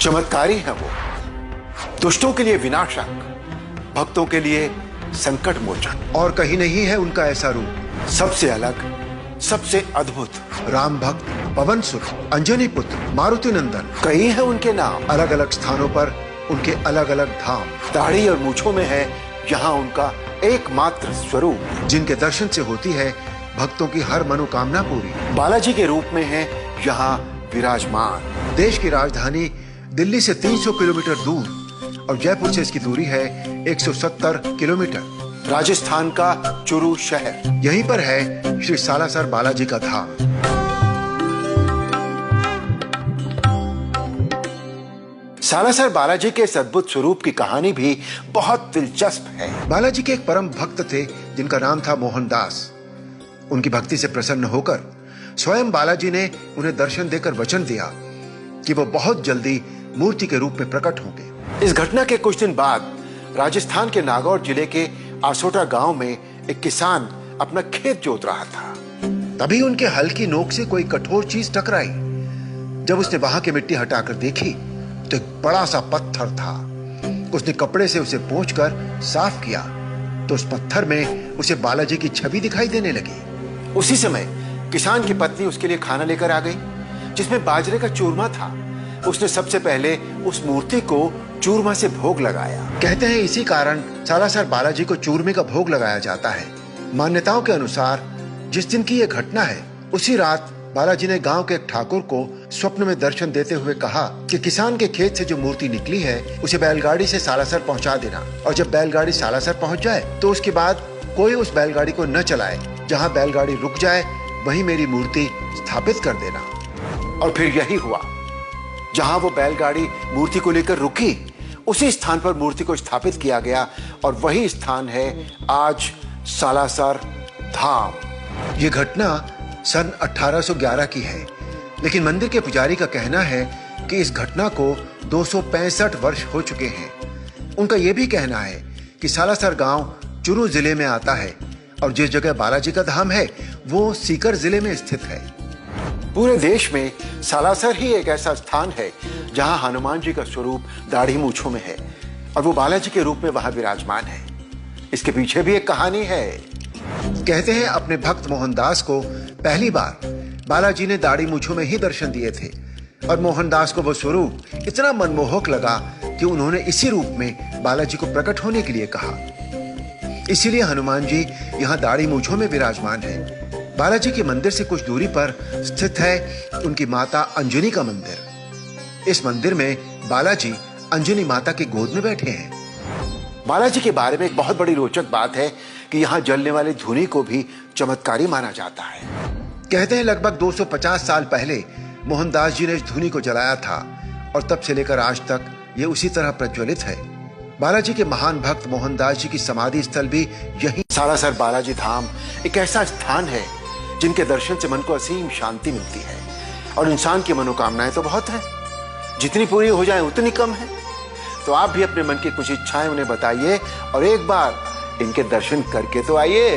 चमत्कारी है वो, दुष्टों के लिए विनाशक, भक्तों के लिए संकट मोचन। और कहीं नहीं है उनका ऐसा रूप। सबसे अलग, सबसे अद्भुत, राम भक्त, पवन सुत, अंजनी पुत्र, मारुति नंदन। कई है उनके नाम। अलग अलग स्थानों पर उनके अलग अलग धाम। दाढ़ी और मूछों में है यहाँ उनका एकमात्र स्वरूप, जिनके दर्शन से होती है भक्तों की हर मनोकामना पूरी। बालाजी के रूप में है यहाँ विराजमान। देश की राजधानी दिल्ली से 300 किलोमीटर दूर और जयपुर से इसकी दूरी है 170 किलोमीटर। राजस्थान का चुरू शहर, यहीं पर है श्री सालासर बालाजी का धाम। सालासर बालाजी के इस अद्भुत स्वरूप की कहानी भी बहुत दिलचस्प है। बालाजी के एक परम भक्त थे जिनका नाम था मोहनदास। उनकी भक्ति से प्रसन्न होकर स्वयं बालाजी ने उन्हें दर्शन देकर वचन दिया कि वो बहुत जल्दी मूर्ति के रूप में प्रकट होंगे। इस घटना के कुछ दिन बाद राजस्थान के नागौर जिले के आसोटा गांव में एक किसान अपना खेत जोत रहा था। तभी उनके हल की नोक से कोई कठोर चीज टकराई। जब उसने वहां की मिट्टी हटाकर देखी तो एक बड़ा सा पत्थर था। उसने कपड़े से उसे पोंछकर साफ किया तो उस पत्थर में उसे बालाजी की छवि दिखाई देने लगी। उसी समय किसान की पत्नी उसके लिए खाना लेकर आ गई, जिसमें बाजरे का चूरमा था। उसने सबसे पहले उस मूर्ति को चूरमा से भोग लगाया। कहते हैं इसी कारण सालासर बालाजी को चूरमे का भोग लगाया जाता है। मान्यताओं के अनुसार जिस दिन की यह घटना है उसी रात बालाजी ने गांव के एक ठाकुर को स्वप्न में दर्शन देते हुए कहा कि किसान के खेत से जो मूर्ति निकली है उसे बैलगाड़ी से सालासर पहुंचा देना, और जब बैलगाड़ी सालासर पहुंच जाए तो उसके बाद कोई उस बैलगाड़ी को न चलाए। जहां बैलगाड़ी रुक जाए वहीं मेरी मूर्ति स्थापित कर देना। और फिर यही हुआ। जहां वो बैलगाड़ी मूर्ति को लेकर रुकी उसी स्थान पर मूर्ति को स्थापित किया गया और वही स्थान है आज सालासर धाम। ये घटना सन 1811 की है, लेकिन मंदिर के पुजारी का कहना है कि इस घटना को 265 वर्ष हो चुके हैं। उनका यह भी कहना है कि सालासर गांव चुरू जिले में आता है और जिस जगह बालाजी का धाम है वो सीकर जिले में स्थित है। पूरे देश में सालासर ही एक ऐसा स्थान है जहां हनुमान जी का स्वरूप दाढ़ी मूछों में है और वो बालाजी के रूप में वहां विराजमान है। इसके पीछे भी एक कहानी है। कहते हैं अपने भक्त मोहनदास को पहली बार बालाजी ने दाढ़ी मूछों में ही दर्शन दिए थे और मोहनदास को वो स्वरूप इतना मनमोहक लगा कि उन्होंने इसी रूप में बालाजी को प्रकट होने के लिए कहा। इसीलिए हनुमान जी यहाँ दाढ़ी मूछों में विराजमान है। बालाजी के मंदिर से कुछ दूरी पर स्थित है उनकी माता अंजनी का मंदिर। इस मंदिर में बालाजी अंजनी माता की गोद में बैठे हैं। बालाजी के बारे में एक बहुत बड़ी रोचक बात है कि यहाँ जलने वाली धूनी को भी चमत्कारी माना जाता है। कहते हैं लगभग 250 साल पहले मोहनदास जी ने इस धूनी को जलाया था और तब से लेकर आज तक ये उसी तरह प्रज्वलित है। बालाजी के महान भक्त मोहनदास जी की समाधि स्थल भी यही सालासर बालाजी धाम एक ऐसा स्थान है जिनके दर्शन से मन को असीम शांति मिलती है। और इंसान की मनोकामनाएं तो बहुत हैं, जितनी पूरी हो जाए उतनी कम है। तो आप भी अपने मन की कुछ इच्छाएं उन्हें बताइए और एक बार इनके दर्शन करके तो आइए।